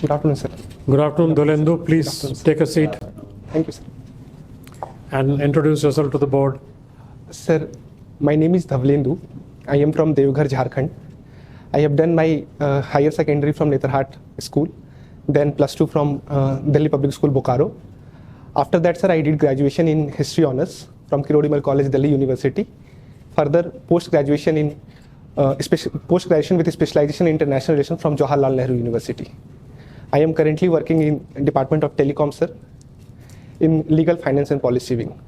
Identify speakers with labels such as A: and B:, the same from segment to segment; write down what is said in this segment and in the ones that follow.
A: Good afternoon, sir.
B: Good afternoon, DHWALENDU. Please take a seat
A: Thank you, sir.
B: and introduce yourself to the board.
A: Sir, my name is DHWALENDU. I am from Devghar, Jharkhand. I have done my higher secondary from Netarhat School, then plus 2 from Delhi Public School, Bokaro. After that, sir, I did graduation in History Honours from Kirodimal College, Delhi University. Further, post-graduation with specialization in international relations from Jawaharlal Nehru University. I am currently working in Department of Telecom, sir, in legal, finance and policy wing.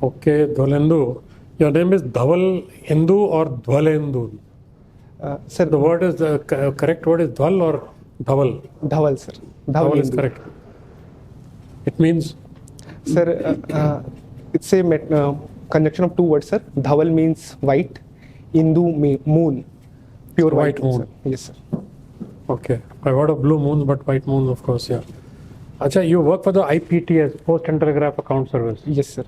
B: Okay, DHWALENDU. Your name is DHWALENDU or DHWALENDU?
A: Sir,
B: The word is the correct word is Dhwal or Dhawal?
A: Dhawal, sir.
B: Dhawal is correct. It means?
A: Sir, it's a conjunction of two words, sir. Dhawal means white, Indu moon, pure white
B: moon.
A: Sir. Yes, sir.
B: Okay. I've heard of blue moons, but white moons, of course, yeah. Acha, you work for the IPTS, Post and Telegraph Account Service.
A: Yes, sir.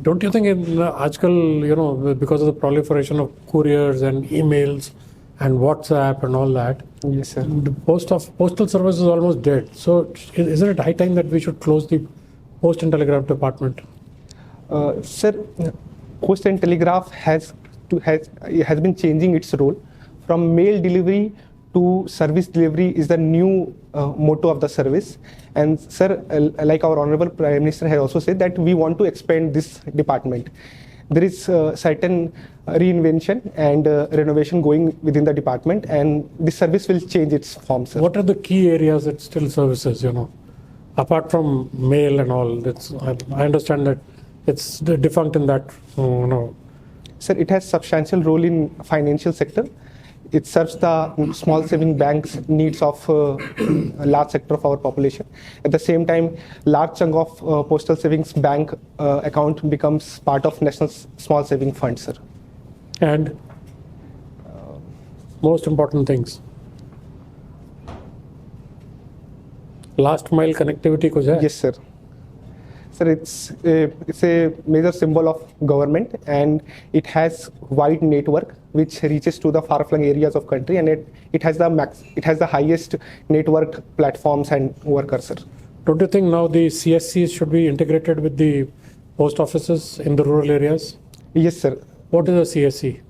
B: Don't you think in Ajkal, because of the proliferation of couriers and emails and WhatsApp and all that,
A: Yes, sir.
B: the postal service is almost dead. So isn't it high time that we should close the Post and Telegraph Department?
A: Sir, Post and Telegraph has been changing its role from mail delivery to service delivery is the new motto of the service. And sir, like our Honorable Prime Minister has also said that we want to expand this department. There is certain reinvention and renovation going within the department, and this service will change its form, sir.
B: What are the key areas it still services, apart from mail and all? I understand that it's defunct in that,
A: Sir, it has substantial role in financial sector. It serves the small saving banks needs of a large sector of our population. At the same time, large chunk of postal savings bank account becomes part of National Small Saving Fund, sir.
B: And most important things. Last mile connectivity kuch hai?
A: Yes, sir. Sir, it's a major symbol of government, and it has wide network which reaches to the far-flung areas of country, and it has the highest networked platforms and workers, sir.
B: Don't you think now the CSCs should be integrated with the post offices in the rural areas?
A: Yes, sir.
B: What is a CSC?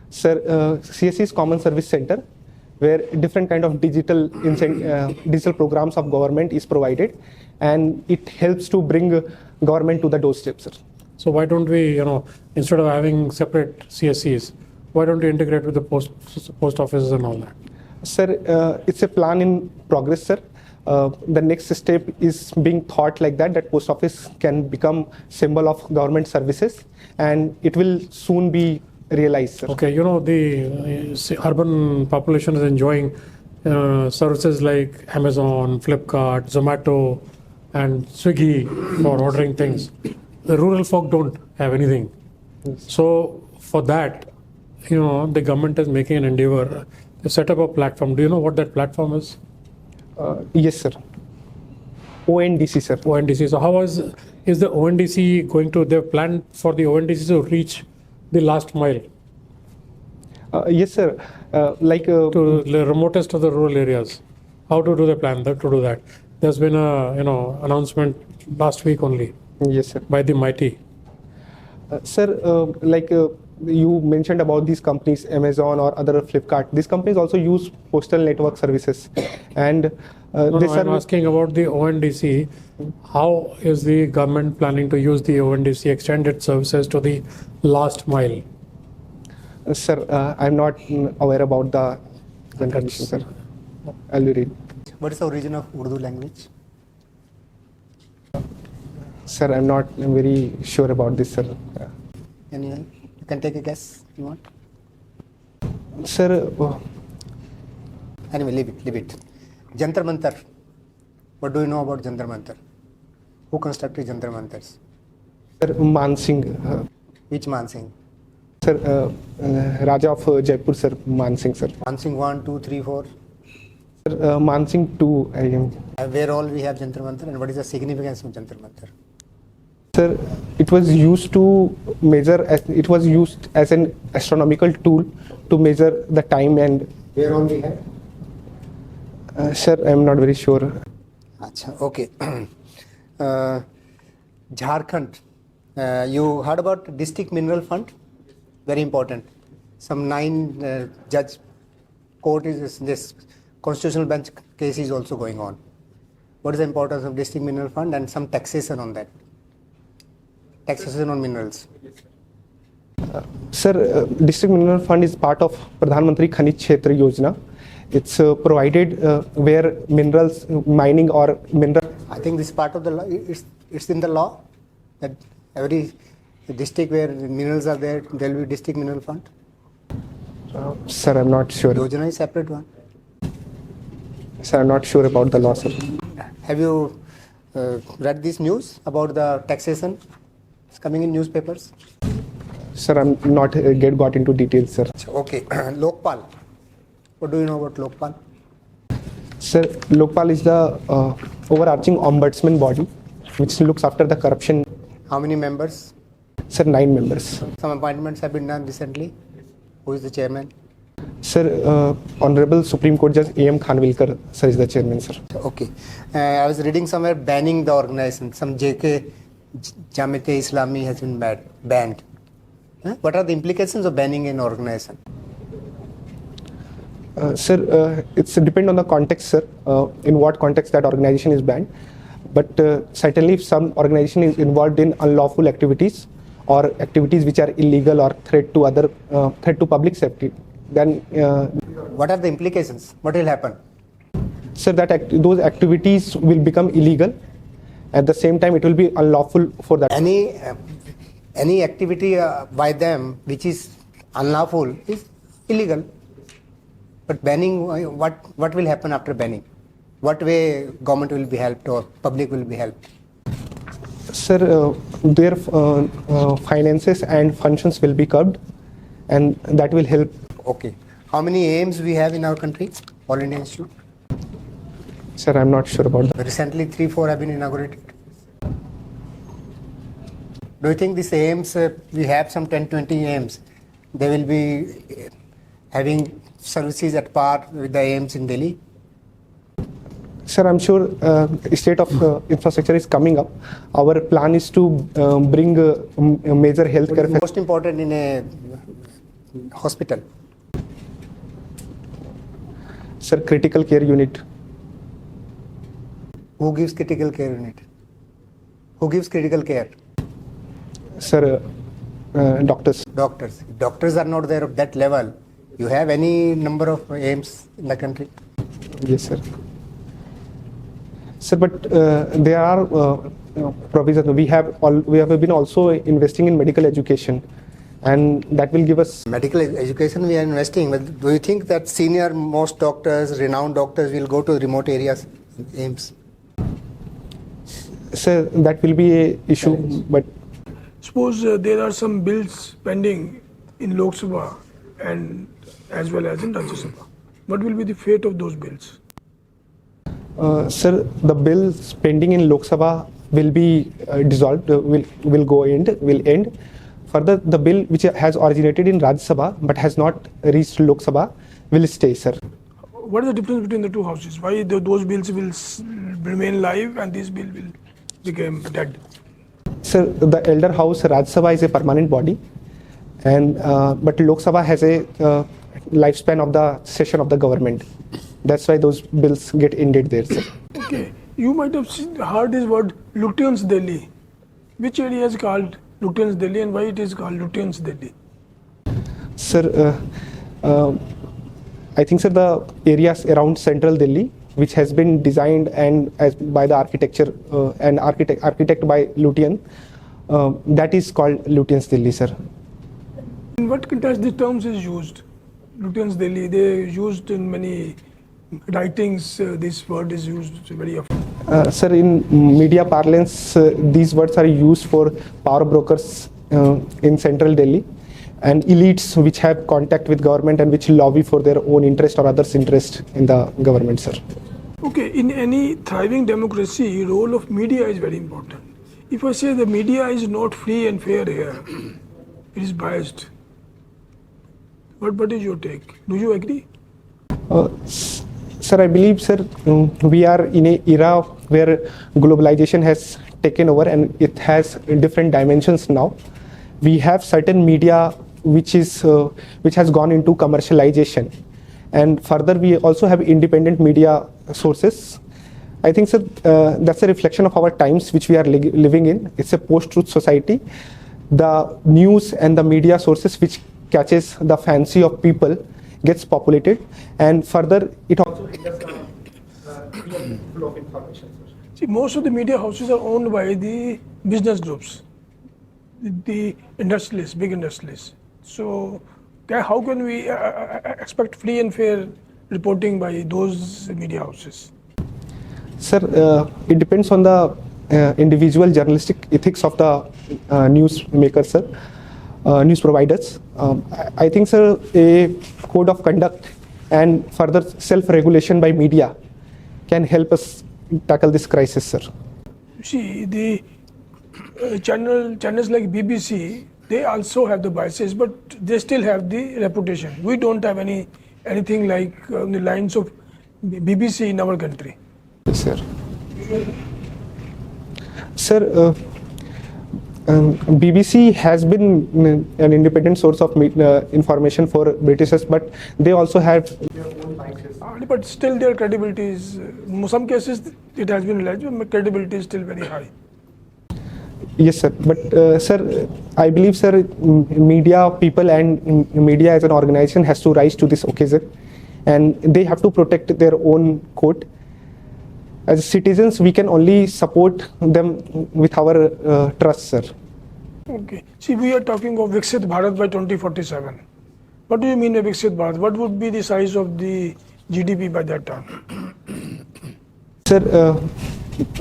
A: Sir, CSC is Common Service Center, where different kind of digital programs of government is provided, and it helps to bring government to the doorstep, sir.
B: So why don't we, instead of having separate CSCs, why don't we integrate with the post offices and all that?
A: Sir, it's a plan in progress, sir. The next step is being thought like that post office can become symbol of government services, and it will soon be realized, sir.
B: Okay, the urban population is enjoying services like Amazon, Flipkart, Zomato, and Swiggy for ordering things. The rural folk don't have anything.
A: Yes.
B: So for that, the government is making an endeavor to set up a platform. Do you know what that platform is?
A: Yes, sir. ONDC, sir.
B: ONDC. So how is the ONDC going to, they've planned for the ONDC to reach the last mile?
A: Yes, sir.
B: To the remotest of the rural areas. How do they plan to do that? There's been a announcement last week only.
A: Yes, sir.
B: By the mighty.
A: Sir, you mentioned about these companies, Amazon or other Flipkart. These companies also use postal network services, and
B: I'm asking about the ONDC. How is the government planning to use the ONDC extended services to the last mile?
A: Sir, I'm not aware about the condition, sir. I'll read.
C: What is the origin of Urdu language?
A: Sir, I'm not very sure about this, sir.
C: You can take a guess if you want.
A: Sir,
C: Anyway, leave it. Jantar Mantar. What do you know about Jantar Mantar? Who constructed Jantar Mantars?
A: Sir, Mansingh.
C: Which Mansingh?
A: Sir, Raja of Jaipur, sir, Mansingh, sir.
C: Mansingh 1, 2, 3, 4.
A: Sir, Mansingh 2, I am.
C: Where all we have Jantar Mantar, and what is the significance of Jantar Mantar?
A: Sir, it was used to measure, it was used as an astronomical tool to measure the time. And
C: Where all we have?
A: Sir, I'm not very sure.
C: Acha, okay. Jharkhand, you heard about District Mineral Fund? Very important. Some 9 judge court is this constitutional bench case is also going on. What is the importance of District Mineral Fund and some taxation on that? Taxation on minerals.
A: Sir, District Mineral Fund is part of Pradhan Mantri Khanij Kshetra Yojana. It's provided where minerals, mining or mineral.
C: I think this part of the law, it's in the law that every district where minerals are there will be District Mineral Fund.
A: Sir, I'm not sure.
C: Yojana is separate one.
A: Sir, I'm not sure about the law, sir.
C: Have you read this news about the taxation? It's coming in newspapers.
A: Sir, I'm not got into details, sir.
C: Okay, Lokpal. What do you know about Lokpal?
A: Sir, Lokpal is the overarching ombudsman body which looks after the corruption.
C: How many members?
A: Sir, 9 members.
C: Some appointments have been done recently. Who is the chairman?
A: Sir, Honorable Supreme Court Judge A.M. Khanwilkar, sir, is the chairman, sir.
C: Okay. I was reading somewhere banning the organization. Some JK, Jamiat-e-Islami has been banned. What are the implications of banning an organization?
A: Sir, it's depend on the context, sir, in what context that organization is banned. But certainly if some organization is involved in unlawful activities or activities which are illegal or threat to public safety, then...
C: what are the implications? What will happen?
A: Sir, those activities will become illegal. At the same time, it will be unlawful for that.
C: Any activity by them which is unlawful is illegal. But banning, what will happen after banning? What way government will be helped or public will be helped?
A: Sir, their finances and functions will be curbed, and that will help.
C: Okay. How many aims we have in our country? All India Institute?
A: Sir, I'm not sure about that.
C: Recently 3-4 have been inaugurated. Do you think these aims, we have some 10-20 aims, they will be having services at par with the aims in Delhi?
A: Sir, I'm sure state of infrastructure is coming up. Our plan is to bring a major healthcare.
C: Most important in a hospital?
A: Sir, critical care unit.
C: Who gives critical care unit? Who gives critical care?
A: Sir, doctors.
C: Doctors. Doctors are not there of that level. You have any number of aims in the country?
A: Yes, sir. Sir, but there are provisions. We have been also investing in medical education, and that will give us.
C: Medical education we are investing. But do you think that senior most doctors, renowned doctors will go to remote areas, aims?
A: Sir, that will be a issue, but.
D: Suppose there are some bills pending in Lok Sabha and as well as in Rajya Sabha. What will be the fate of those bills?
A: Sir, the bills pending in Lok Sabha will be dissolved, will end. Further, the bill which has originated in Rajya Sabha but has not reached Lok Sabha will stay, sir.
D: What is the difference between the two houses? Why those bills will remain live and this bill will become dead?
A: Sir, the elder house, Rajya Sabha, is a permanent body, and but Lok Sabha has a lifespan of the session of the government. That's why those bills get ended there, sir.
D: Okay. You might have heard this word Lutyens Delhi. Which area is called Lutyens Delhi and why it is called Lutyens Delhi?
A: Sir, I think, sir, the areas around central Delhi, which has been designed and by the architect by Lutyens, that is called Lutyens Delhi, sir.
D: In what context the terms is used? Lutyens Delhi, they used in many writings, this word is used very often.
A: Sir, in media parlance, these words are used for power brokers in central Delhi and elites which have contact with government and which lobby for their own interest or others' interest in the government, sir.
D: Okay, in any thriving democracy, role of media is very important. If I say the media is not free and fair here, it is biased. What is your take? Do you agree?
A: Sir, I believe, sir, we are in a era where globalization has taken over and it has different dimensions now. We have certain media which has gone into commercialization, and further we also have independent media sources. I think, sir, that's a reflection of our times which we are living in. It's a post-truth society. The news and the media sources which catches the fancy of people gets populated, and further it also hinders the flow of information.
D: See, most of the media houses are owned by the business groups, the industrialists, big industrialists. So, how can we expect free and fair reporting by those media houses?
A: Sir, it depends on the individual journalistic ethics of the newsmakers, sir, news providers. I think, sir, a code of conduct and further self-regulation by media can help us tackle this crisis, sir.
D: See, the channels like BBC, they also have the biases, but they still have the reputation. We don't have anything like the lines of BBC in our country.
A: Yes, sir. Sir, BBC has been an independent source of information for Britishers, but they also have their own biases.
D: But still their credibility is, in some cases it has been alleged, but credibility is still very high.
A: Yes, sir. But, sir, I believe, sir, media people and media as an organization has to rise to this occasion, and they have to protect their own code. As citizens, we can only support them with our trust, sir.
D: Okay. See, we are talking of Viksit Bharat by 2047. What do you mean by Viksit Bharat? What would be the size of the GDP by that time?
A: Sir,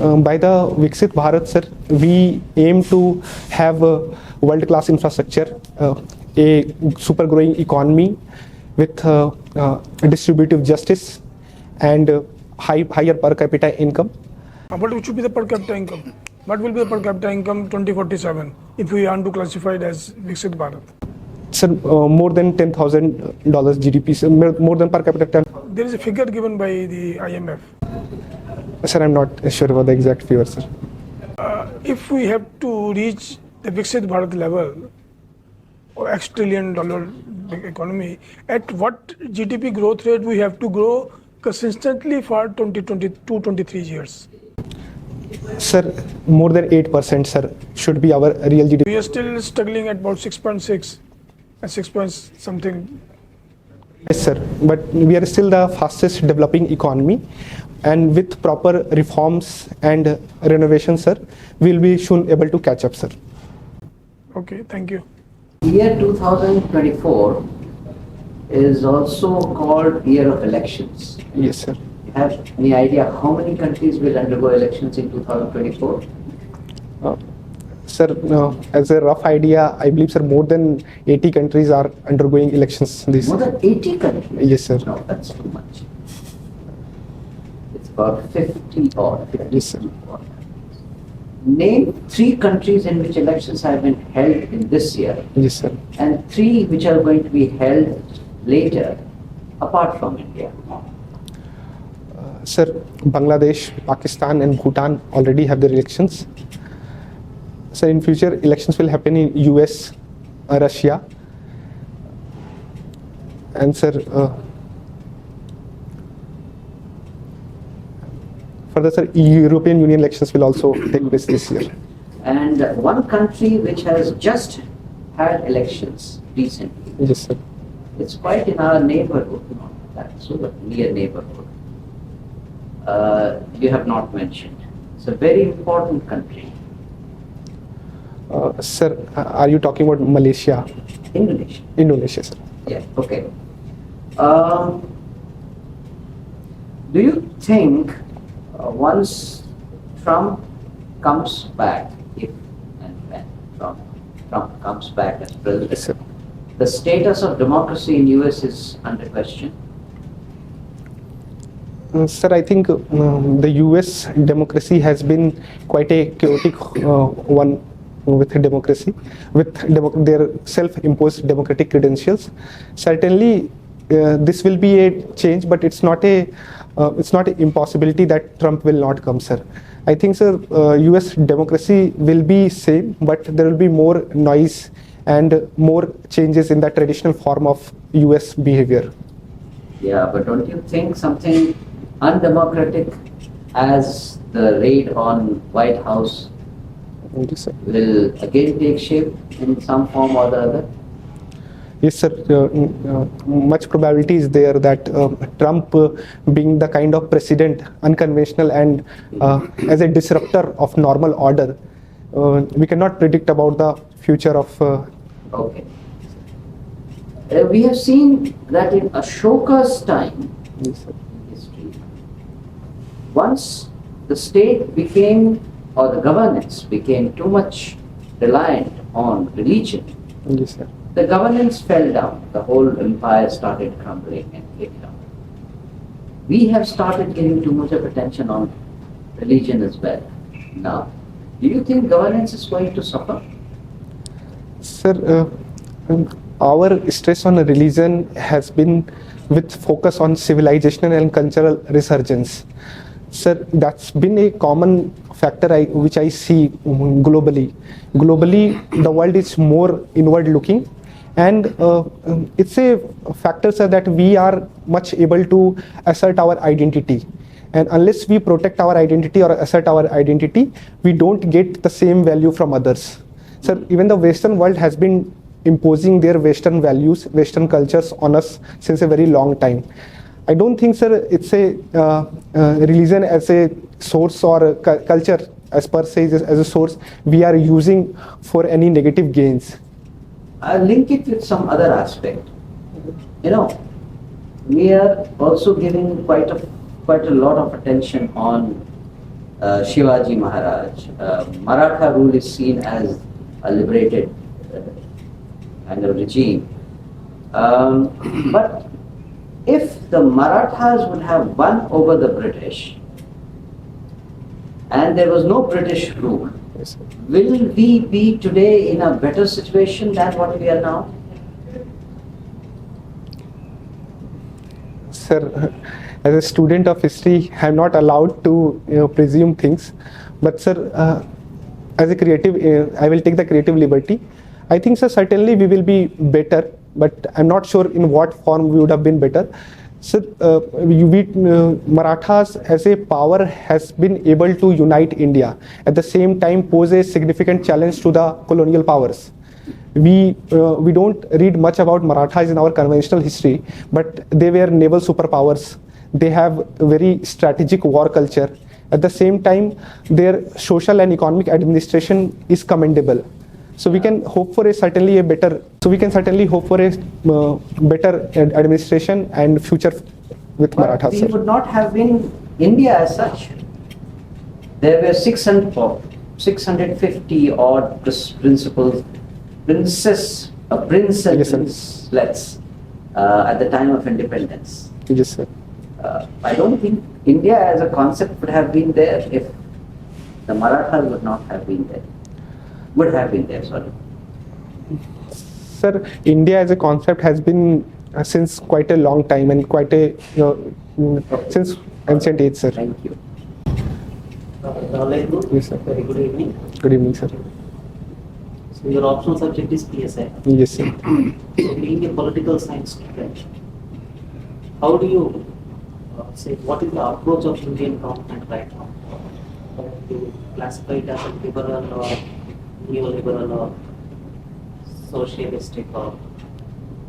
A: by the Viksit Bharat, sir, we aim to have a world-class infrastructure, a super growing economy with distributive justice and higher per capita income.
D: What should be the per capita income? What will be the per capita income 2047 if we want to classify it as Viksit Bharat?
A: Sir, more than $10,000 GDP, sir, more than per capita 10,000.
D: There is a figure given by the IMF.
A: Sir, I'm not sure about the exact figure, sir.
D: If we have to reach the Viksit Bharat level or X trillion dollar at what GDP growth rate we have to grow consistently for 22-23 years?
A: Sir, more than 8%, sir, should be our real GDP.
D: We are still struggling at about 6.6 and 6 point something.
A: Yes, sir, but we are still the fastest developing economy, and with proper reforms and renovations, sir, we'll be soon able to catch up, sir.
D: Okay, thank you.
E: Year 2024 is also called year of elections.
A: Yes, sir.
E: You have any idea how many countries will undergo elections in 2024?
A: Sir, as a rough idea, I believe, sir, more than 80 countries are undergoing elections this
E: More than 80 countries?
A: Yes, sir.
E: No, that's too much. It's about 50 or 50.
A: Yes, sir.
E: Name 3 countries in which elections have been held in this year,
A: Yes, sir.
E: and 3 which are going to be held later, apart from India.
A: Sir, Bangladesh, Pakistan and Bhutan already have their elections. Sir, in future, elections will happen in US, Russia, and sir, further, sir, European Union elections will also take place this year.
E: And one country which has just had elections recently,
A: Yes, sir.
E: it's quite in our neighborhood, not that so, but near neighborhood. You have not mentioned. It's a very important country.
A: Sir, are you talking about Malaysia?
E: Indonesia.
A: Indonesia, sir.
E: Yeah, okay. Do you think once Trump comes back, if and when Trump comes back as president,
A: Yes, sir.
E: the status of democracy in US is under question?
A: Sir, I think the US democracy has been quite a chaotic one with democracy, with their self-imposed democratic credentials. Certainly, this will be a change, but it's not a it's not an impossibility that Trump will not come, sir. I think, sir, US democracy will be same, but there will be more noise and more changes in the traditional form of US behavior.
E: Yeah, but don't you think something undemocratic as the raid on White House
A: Yes, sir.
E: will again take shape in some form or the other?
A: Yes, sir. Much probability is there that Trump, being the kind of president, unconventional and as a disruptor of normal order, we cannot predict about the future of.
E: Okay. We have seen that in Ashoka's time
A: Yes, sir.
E: in history, once the state became, or the governance became too much reliant on religion,
A: Yes, sir.
E: the governance fell down. The whole empire started crumbling and came down. We have started giving too much of attention on religion as well. Now, do you think governance is going to suffer?
A: Sir, our stress on religion has been with focus on civilization and cultural resurgence. Sir, that's been a common factor which I see globally. Globally, the world is more inward looking, and it's a factor, sir, that we are much able to assert our identity. And unless we protect our identity or assert our identity, we don't get the same value from others. Sir, even the Western world has been imposing their Western values, Western cultures on us since a very long time. I don't think, sir, it's a religion as a source or a culture as per se as a source we are using for any negative gains.
E: I'll link it with some other aspect. You know, we are also giving quite a lot of attention on Shivaji Maharaj. Maratha rule is seen as a liberated kind of regime. But if the Marathas would have won over the British and there was no British rule,
A: Yes, sir.
E: will we be today in a better situation than what we are now?
A: Sir, as a student of history, I'm not allowed to presume things. But sir, as a creative, I will take the creative liberty. I think, sir, certainly we will be better, but I'm not sure in what form we would have been better. So, Marathas as a power has been able to unite India. At the same time, pose a significant challenge to the colonial powers. We don't read much about Marathas in our conventional history, but they were naval superpowers. They have very strategic war culture. At the same time, their social and economic administration is commendable. So we can hope for certainly better administration and future with
E: But
A: Marathas.
E: we
A: Sir.
E: would not have been India as such. There were 650 odd princes,
A: Yes, sir.
E: let's, at the time of independence.
A: Yes, sir.
E: I don't think India as a concept would have been there if the Marathas would not have been there. Would have been there, sorry.
A: Sir, India as a concept has been since quite a long time and quite a since ancient age, sir.
E: Thank you.
F: DHWALENDU.
A: Yes, sir.
F: Very good evening.
A: Good evening, sir.
F: So your optional subject is PSI.
A: Yes, sir.
F: So being a political science student, how do you say what is the approach of Indian government right now? Do you classify it as a liberal or neoliberal or socialistic or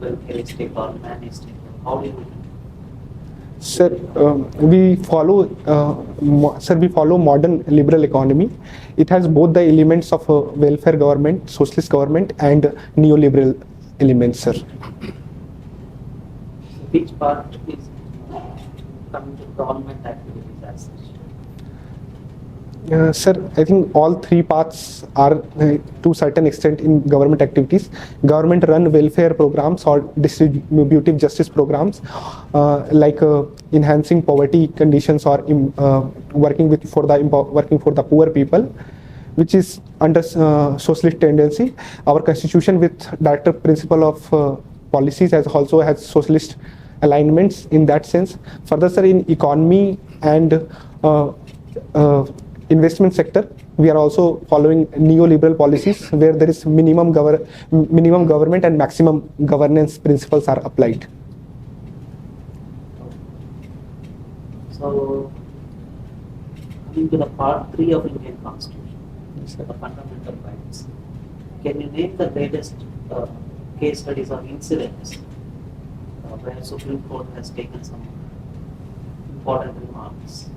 F: welfareistic or humanistic? How do you?
A: Sir, we follow modern liberal economy. It has both the elements of welfare government, socialist government, and neoliberal elements, sir.
F: Which part is coming to government activities as such?
A: Sir, I think all three parts are to certain extent in government activities. Government run welfare programs or distributive justice programs like enhancing poverty conditions or working for the poor people, which is under socialist tendency. Our constitution with directive principle of policies also has socialist alignments in that sense. Further, sir, in economy and investment sector, we are also following neoliberal policies where there is minimum government and maximum governance principles are applied.
F: So, coming to the part 3 of Indian Constitution,
A: Yes, sir.
F: the fundamental rights, can you name the latest case studies or incidents where Supreme Court has taken some important remarks?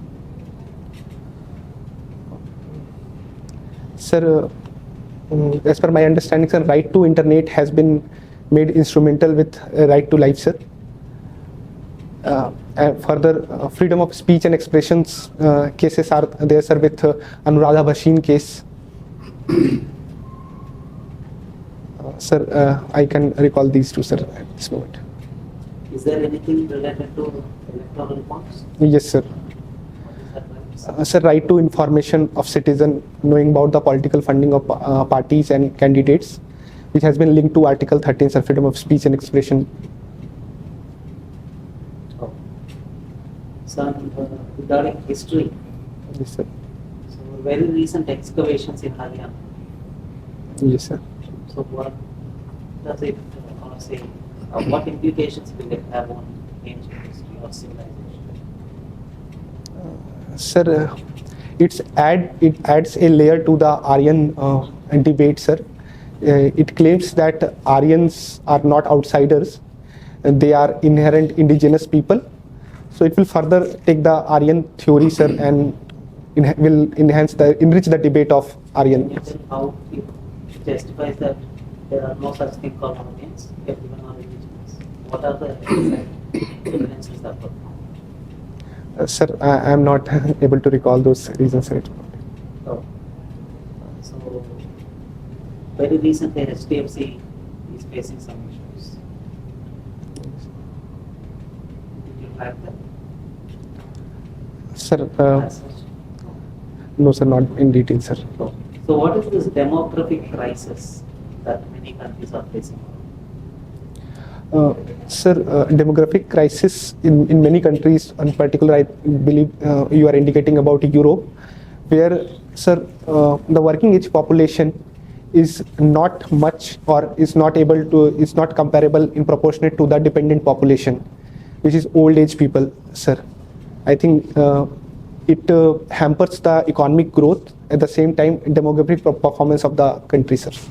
A: Sir, as per my understanding, sir, right to internet has been made instrumental with right to life, sir. And further, freedom of speech and expressions cases are there, sir, with Anuradha Bhasin case. Sir, I can recall these two, sir, at this moment.
F: Is there anything related to electoral reforms?
A: Yes, sir.
F: What is that right?
A: Sir, right to information of citizen knowing about the political funding of parties and candidates, which has been linked to Article 13, sir, freedom of speech and expression.
F: Oh. Some regarding history,
A: Yes, sir.
F: so very recent excavations in Haryana.
A: Yes, sir.
F: So what does it say? What implications will it have on ancient history or civilization?
A: Sir, it adds a layer to the Aryan debate, sir. It claims that Aryans are not outsiders; they are inherent indigenous people. So it will further take the Aryan theory, sir, and will enrich the debate of Aryan.
F: Can you tell how it justifies that there are no such thing called Aryans, everyone are indigenous? What are the evidences that were found?
A: Sir, I am not able to recall those reasons, sir.
F: Oh. So, very recently, HDFC is facing some issues. Did you track that?
A: Sir,
F: As such?
A: no, sir, not in detail, sir.
F: No. So, what is this demographic crisis that many countries are facing?
A: Sir, demographic crisis in many countries, in particular, I believe you are indicating about Europe, where, sir, the working age population is not much or is not comparable in proportionate to the dependent population, which is old age people, sir. I think it hampers the economic growth, at the same time demographic performance of the country, sir.
F: So,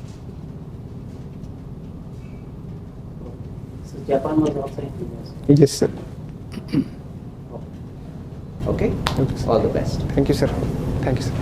F: Japan was also in the US.
A: Yes, sir.
E: Okay?
A: Okay, sir.
E: All the best.
A: Thank you, sir. Thank you, sir.